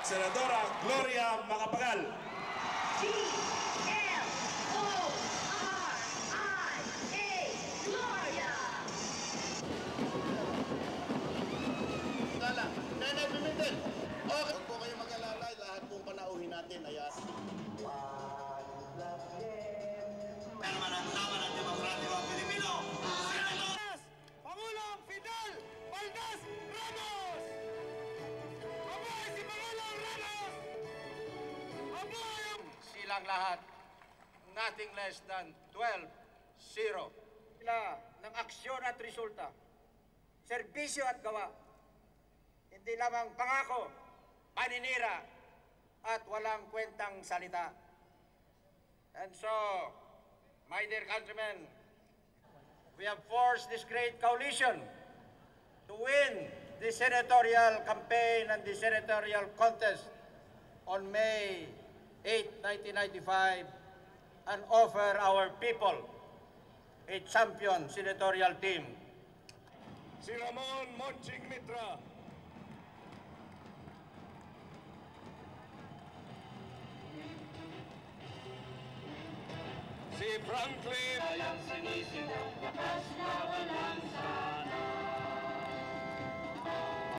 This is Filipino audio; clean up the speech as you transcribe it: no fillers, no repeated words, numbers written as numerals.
Senadora Gloria Macapagal. Gloria. Nenay Pimentel. Okay. Huwag po kayo mag-alala. Lahat pong panauhin natin ay naman ang tama ng demokratikong Pilipino. Pangulong Fidel Valdez Ramos! Mabuhay si Pangulong Ramos! Mabuhay! Silang lahat, nothing less than 12-0. Sila ng aksyon at resulta, serbisyo at gawa. Hindi lamang pangako, paninira, at walang kwentang salita. And so, my dear countrymen, we have forged this great coalition to win the senatorial campaign and the senatorial contest on May 8, 1995 and offer our people a champion senatorial team. Si Ramon Monching Mitra. Si Franklin